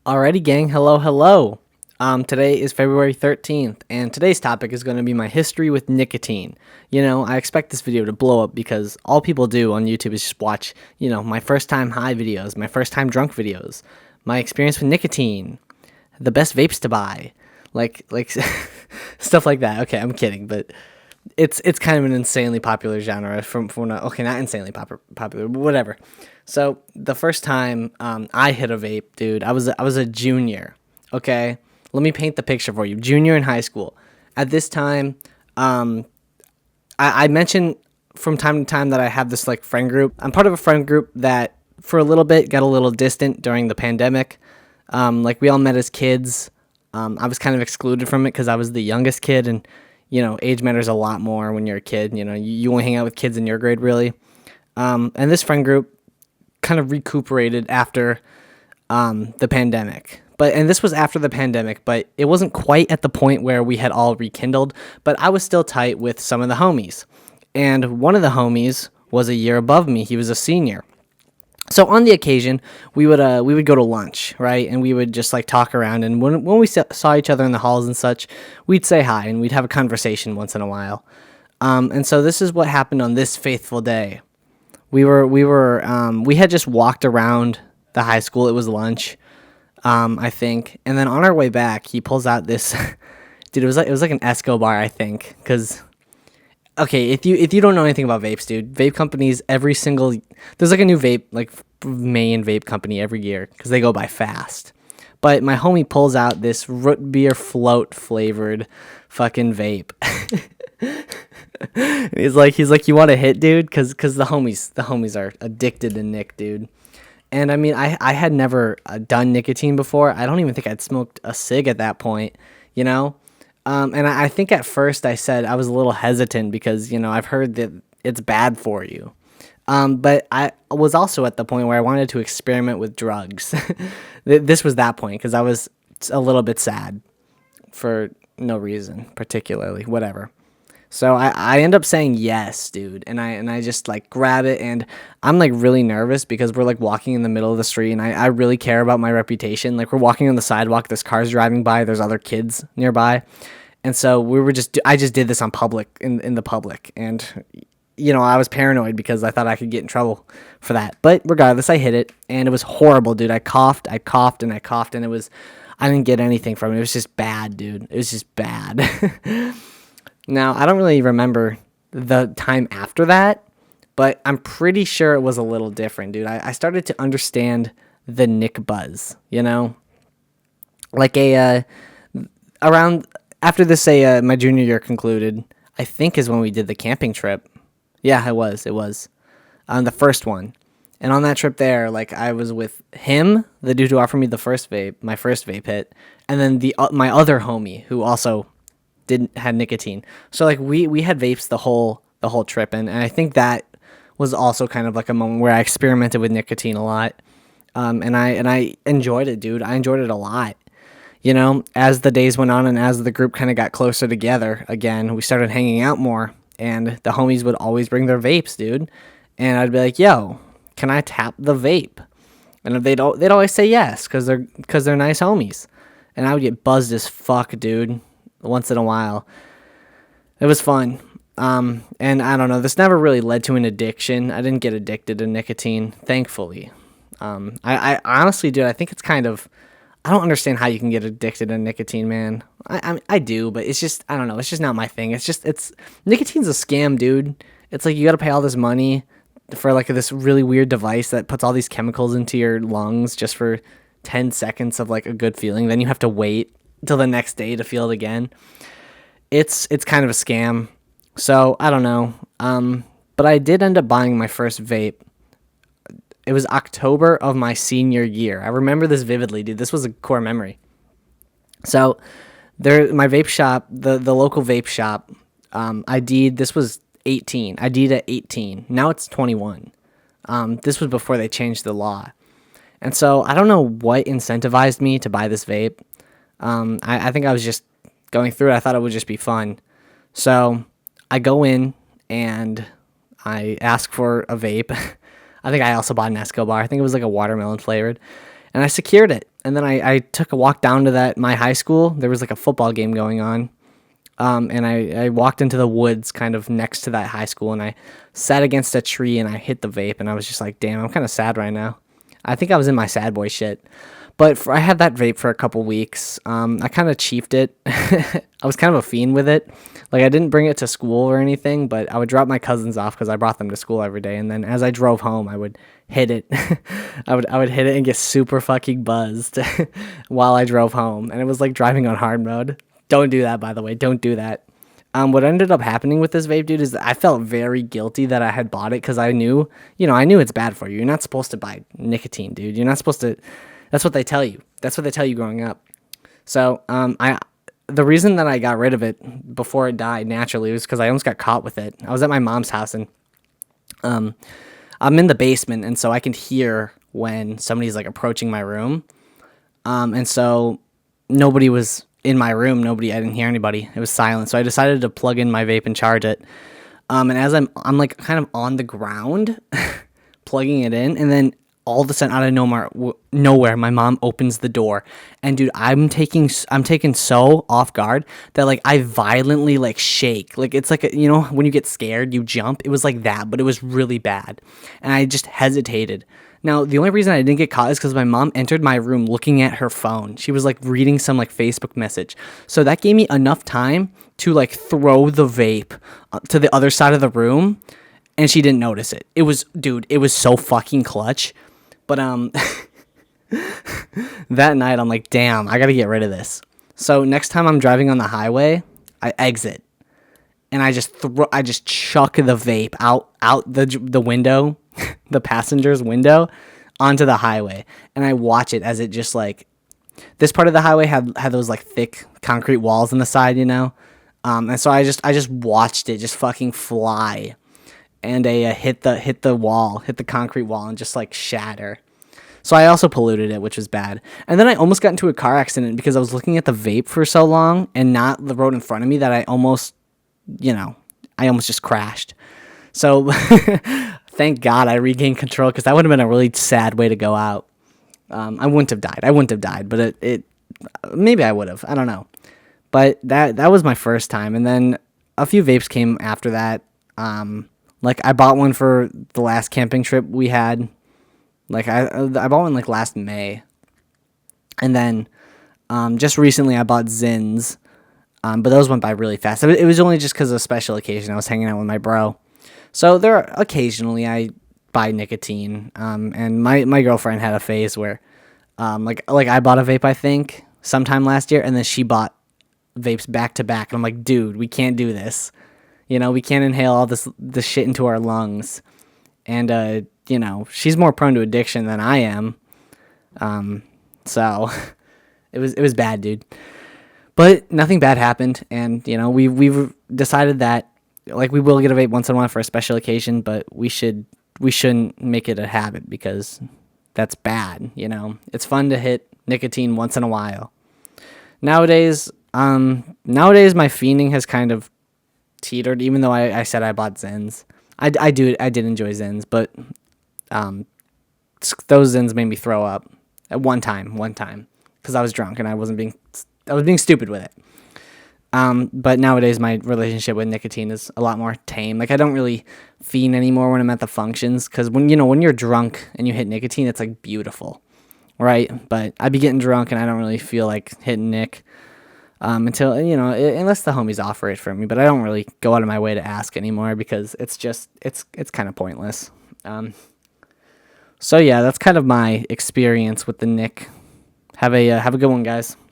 Alrighty, gang. Hello, hello. Today is February 13th, and today's topic is going to be my history with nicotine. I expect this video to blow up because all people do on YouTube is just watch, my first time high videos, my first time drunk videos, my experience with nicotine, the best vapes to buy, like stuff like that. Okay, I'm kidding, but it's kind of an insanely popular genre okay, not insanely popular, but whatever. So the first time I hit a vape, dude, I was a junior. Okay, let me paint the picture for you. Junior in high school. At this time, I mentioned from time to time that I have this like friend group. I'm part of a friend group that for a little bit got a little distant during the pandemic. Like we all met as kids. I was kind of excluded from it because I was the youngest kid, and age matters a lot more when you're a kid. You only hang out with kids in your grade, really. And this friend group kind of recuperated after the pandemic. And this was after the pandemic, but it wasn't quite at the point where we had all rekindled. But I was still tight with some of the homies, and one of the homies was a year above me. He was a senior. So on the occasion, we would go to lunch, right? And we would just like talk around. And when we saw each other in the halls and such, we'd say hi and we'd have a conversation once in a while. And so this is what happened on this faithful day. We had just walked around the high school. It was lunch, I think. And then on our way back, he pulls out this, dude. It was like an Escobar, I think, because. Okay, if you don't know anything about vapes, dude, vape companies there's like a new vape like main vape company every year because they go by fast. But my homie pulls out this root beer float flavored fucking vape. he's like, you want a hit, dude? Because the homies are addicted to Nick, dude. And I mean, I had never done nicotine before. I don't even think I'd smoked a cig at that point, you know? And I think at first I said I was a little hesitant because, I've heard that it's bad for you. But I was also at the point where I wanted to experiment with drugs. This was that point because I was a little bit sad for no reason, particularly, whatever. So I end up saying yes, dude, and I just like grab it, and I'm like really nervous because we're like walking in the middle of the street, and I really care about my reputation. Like we're walking on the sidewalk, there's cars driving by, there's other kids nearby, and so I just did this on public in the public, and I was paranoid because I thought I could get in trouble for that. But regardless, I hit it, and it was horrible, dude. I coughed, and I coughed, and I didn't get anything from it. It was just bad, dude. It was just bad. Now, I don't really remember the time after that, but I'm pretty sure it was a little different, dude. I started to understand the Nick buzz, Like around, after this, my junior year concluded, I think is when we did the camping trip. Yeah, it was. The first one. And on that trip there, like, I was with him, the dude who offered me my first vape hit, and then my other homie who also didn't had nicotine. So like we had vapes the whole trip, and I think that was also kind of like a moment where I experimented with nicotine a lot. And I enjoyed it, dude. I enjoyed it a lot. As the days went on and as the group kind of got closer together again, we started hanging out more, and the homies would always bring their vapes, dude. And I'd be like, "Yo, can I tap the vape?" And they'd always say yes because they're nice homies. And I would get buzzed as fuck, dude, once in a while. It was fun. And I don't know, this never really led to an addiction. I didn't get addicted to nicotine, thankfully. I honestly, dude, I think it's kind of, I don't understand how you can get addicted to nicotine, man. I do, but it's just, I don't know, it's just not my thing. Nicotine's a scam, dude. It's like you gotta pay all this money for like this really weird device that puts all these chemicals into your lungs just for 10 seconds of like a good feeling. Then you have to wait till the next day to feel it again. It's kind of a scam. So I don't know. But I did end up buying my first vape. It was October of my senior year. I remember this vividly, dude. This was a core memory. So my vape shop, the local vape shop, this was 18. ID'd at 18. Now it's 21. This was before they changed the law. And so I don't know what incentivized me to buy this vape. I think I was just going through it. I thought it would just be fun. So I go in and I ask for a vape. I think I also bought an Escobar. I think it was like a watermelon flavored. and I secured it. And then I took a walk down to my high school. There was like a football game going on. And I walked into the woods kind of next to that high school, and I sat against a tree and I hit the vape, and I was just like, damn, I'm kind of sad right now. I think I was in my sad boy shit. But I had that vape for a couple weeks. I kind of chiefed it. I was kind of a fiend with it. Like, I didn't bring it to school or anything, but I would drop my cousins off because I brought them to school every day. And then as I drove home, I would hit it. I would hit it and get super fucking buzzed while I drove home. And it was like driving on hard mode. Don't do that, by the way. Don't do that. What ended up happening with this vape, dude, is that I felt very guilty that I had bought it because I knew it's bad for you. You're not supposed to buy nicotine, dude. You're not supposed to. That's what they tell you. That's what they tell you growing up. So, the reason that I got rid of it before it died naturally was because I almost got caught with it. I was at my mom's house, and I'm in the basement, and so I can hear when somebody's like approaching my room. And so nobody was in my room. I didn't hear anybody. It was silent. So I decided to plug in my vape and charge it. And as I'm like kind of on the ground, plugging it in, and then all of a sudden out of nowhere, my mom opens the door, and dude, I'm taken so off guard that like I violently like shake. Like it's like when you get scared, you jump. It was like that, but it was really bad, and I just hesitated. Now, the only reason I didn't get caught is because my mom entered my room looking at her phone. She was like reading some like Facebook message. So that gave me enough time to like throw the vape to the other side of the room, and she didn't notice it. It was so fucking clutch. But that night I'm like, damn, I gotta get rid of this. So next time I'm driving on the highway, I exit and I just chuck the vape out the window, the passenger's window, onto the highway, and I watch it as it just like this part of the highway had those like thick concrete walls on the side, and so I just watched it just fucking fly, and hit the wall, hit the concrete wall, and just like shatter. So I also polluted it, which was bad. And then I almost got into a car accident because I was looking at the vape for so long and not the road in front of me that I almost just crashed. So thank God I regained control, because that would have been a really sad way to go out. I wouldn't have died, but it maybe I would have. I don't know. But that was my first time, and then a few vapes came after that. Like I bought one for the last camping trip we had. Like I bought one like last May, and then just recently I bought Zins, but those went by really fast. It was only just because of a special occasion. I was hanging out with my bro, so occasionally I buy nicotine. And my girlfriend had a phase where, like I bought a vape I think sometime last year, and then she bought vapes back to back, and I'm like, dude, we can't do this. We can't inhale all this shit into our lungs. And, she's more prone to addiction than I am. So it was bad, dude. But nothing bad happened. And, we've decided that, like, we will get a vape once in a while for a special occasion, but we shouldn't make it a habit, because that's bad, It's fun to hit nicotine once in a while. Nowadays my fiending has kind of teetered, even though I said I bought Zens. I did enjoy Zens, but those Zens made me throw up at one time because I was drunk and I was being stupid with it. But nowadays my relationship with nicotine is a lot more tame. Like I don't really fiend anymore when I'm at the functions, because when you're drunk and you hit nicotine, it's like beautiful, right? But I be getting drunk and I don't really feel like hitting Nick. Until, unless the homies offer it for me, but I don't really go out of my way to ask anymore, because it's kind of pointless. So yeah, that's kind of my experience with the Nick. Have a good one, guys.